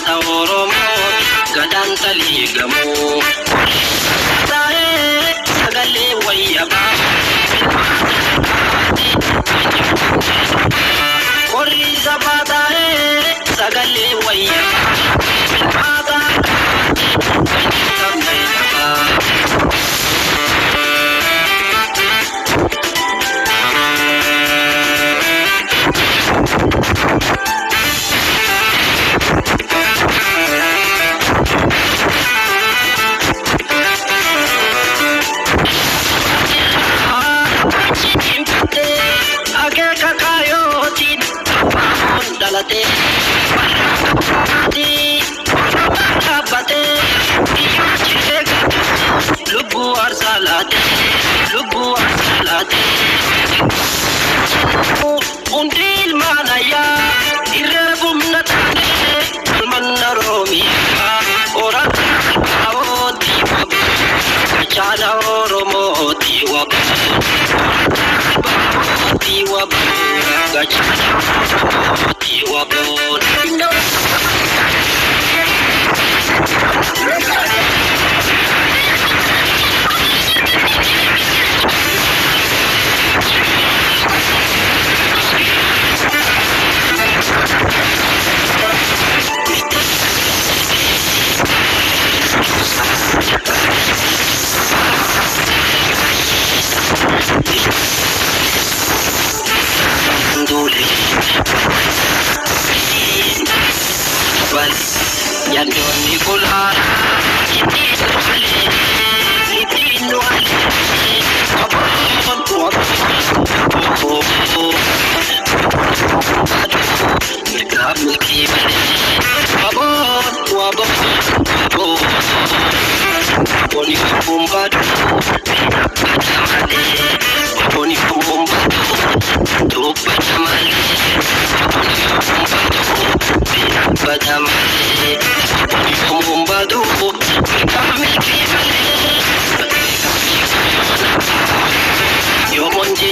Oromo gadan taligamu tae sagale wayaba Korri zabatae sagale wayaba dalate abate lubu arsalate undil manaya irabum natane almanaromi orat awoti chala oromo tiwa gachana tiwa bon Yandoni kular itinu abon tuak milki abon boni kumbat boni kumbat tu pacamali Badamali, Bombadu, Kamiki, Yomonji,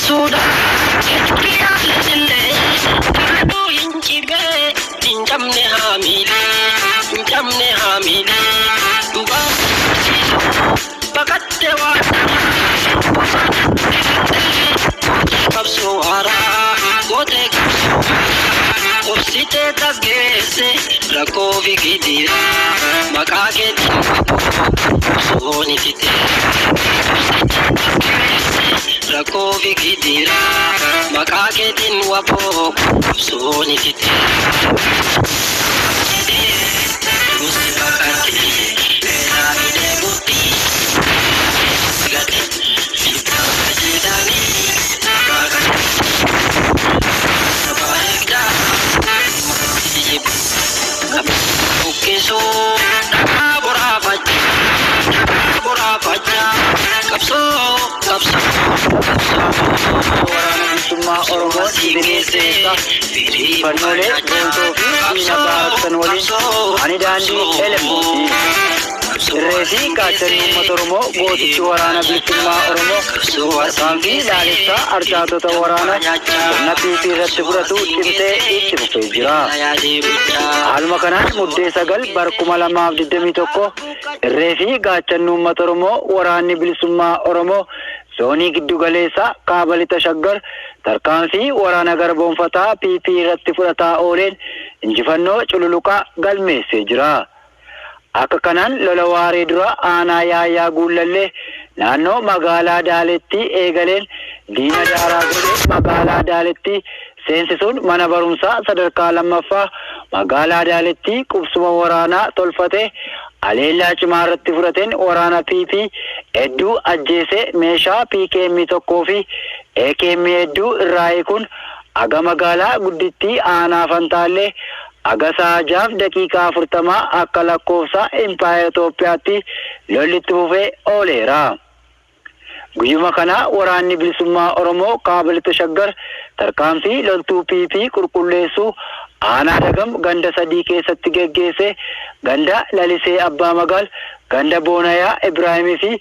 sudah jamne hamile duba bakat dewa kapsuara gote opsite tasgese rakovi gidira makage soni tite rakovi gidira makage din wapo soni tite Semua orang Indonesia bernolet untuk inabaratan wali ani dandi elemu resi kacan motormo goti warana bitumma ormo sangi lalisa arjato tawarana napi tiratu buratu timte ichibu jira almakanan mudde sagal barkumala maaf didemi tokko resi kacan motormo warani bilisumma ormo Soni giddu galeessa kaabalita shaggar tarkaanfii waraana garboonfataa PP irratti fudhataa ooleen injifannoo cululuqaa galmeessee jira. Akka kanaan lola waaree dura aanaa Yaayyaa Guullallee naannoo magaalaa Daaletti eegaleen diina daaraa godhee magaalaa Daaletti seensisuun mana barumsaa sadarkaa lammaffaa magaalaa Daaletti qubsuma waraanaa tolfate aleellaa cimaa irratti fudhateen waraana PP hedduu ajjeese meeshaa PKM tokkoo fi AKM hedduu irraa eeguun aga magaalaa guddittii aanaa Fantaallee aga sa'aajaaf daqiiqaa 40 akka lakkoofsa Empire Itoophiyaatti lollitti fufee ooleera. Guyyuma kana waraanni bilisummaa Oromoo Kaabilitti Shaggar tarkaanfii loltuu PP qulqulleessuu aanaa Dagam ganda 3 keessatti geggeesse ganda Lalisee Abbaa Magaal ganda Boonayaa Ibraahimii fi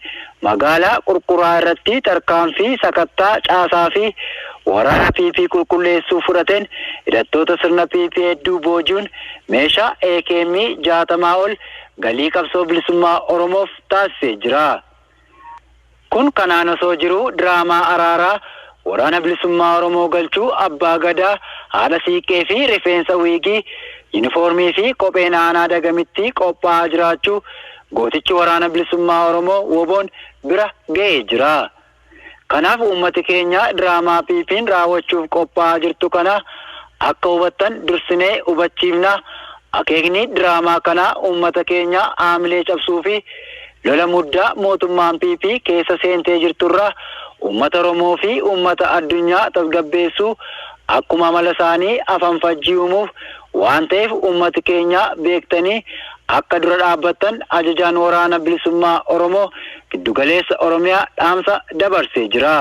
magaalaa Qurquraa irratti tarkaanfii sakattaa caasaa fi waraana PP qulqulleessuu fudhateen hidhattoota sirna PP hedduu boojuun meeshaa AKM 60 ol galii qabsoo bilisummaa Oromoof taasisee jira. Kun kanaan osoo jiru diraamaa araaraa waraana bilisummaa Oromoo galchuu abbaa gadaa haala siiqqee fi rifeensa wiigii yuunifoormii fi kopheen aanaa Dagamitti qophaa'aa jiraachuu gootichi waraana bilisummaa Oromoo woboon bira ga'ee jira. Kanaaf uummati keenya diraamaa PP'n raawwachuuf qophaa'aa jirtu kana akka hubattan dursinee hubachiifna. Akeekni diraamaa kana uummata keenya aamilee cabsuu fi lola muddaa mootummaan PP keessa seentee jirturraa uummata Oromoo fi uummata addunyaa tasgabbeessuu akkuma amala isaanii afaan fajjii uumuuf waan ta'eef uummati keenya beektanii akka dura dhaabbattan ajajaan waraana bilisummaa Oromoo giddugaleessa Oromiyaa dhaamsa dabarsee jira.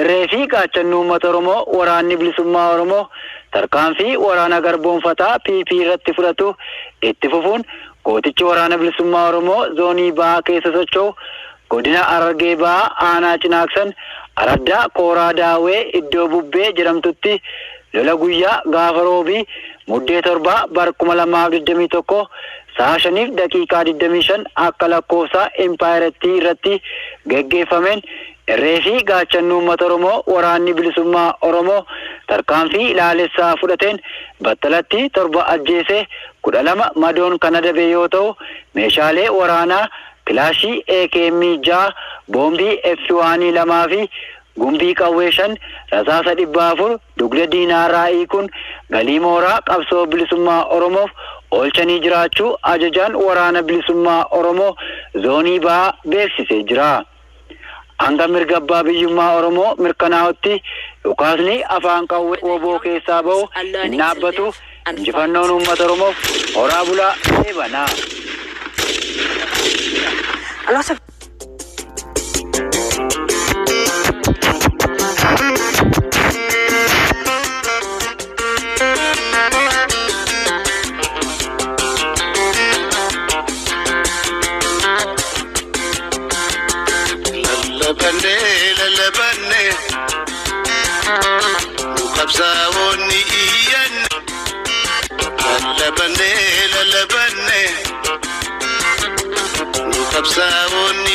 Irreefi gaachannuu uummata Oromoo waraanni bilisummaa Oromoo tarkaanfii waraana garboonfataa PP irratti fudhatu itti fufuun gootichi waraana bilisummaa Oromoo zoonii Bahaa keessa socho'u godina Harargee Bahaa aanaa Cinaaksan Araddaa Kooraa Daawwee iddoo Bubbee jedhamtutti lola guyyaa gaafa roobii muddee 7 bara 2021 sa'a 5 daqiiqaa 25 akka lakkoofsa Empaayireetti irratti geggeeffameen irreefi gaachannuu uummata Oromoo waraanni bilisummaa Oromoo tarkaanfii ilaalessaa fudhateen battalatti 7 ajjeesee 12 madoon kan adabe yoo ta'u meeshaalee waraanaa kilaashii AKM 6 boombii F1 2 fi gumbii qawwee 5 rasaasa 400 dugda diinaaraa hiikuun galii mooraa qabsoo bilisummaa Oromoof oolchanii jiraachuu ajajaan waraana bilisummaa Oromoo zoonii Bahaa beeksisee jira. Hanga mirga abbaa biyyummaa Oromoo mirkanaa'utti dhukaasni afaan qawwee woboo keessaa bahu hin dhaabbatu. Injifannoon uummata Oromoof horaa bulaa eebanaa. Lalabanne Mukabsaawonni iyyan Lalabanne Mukabsaawonni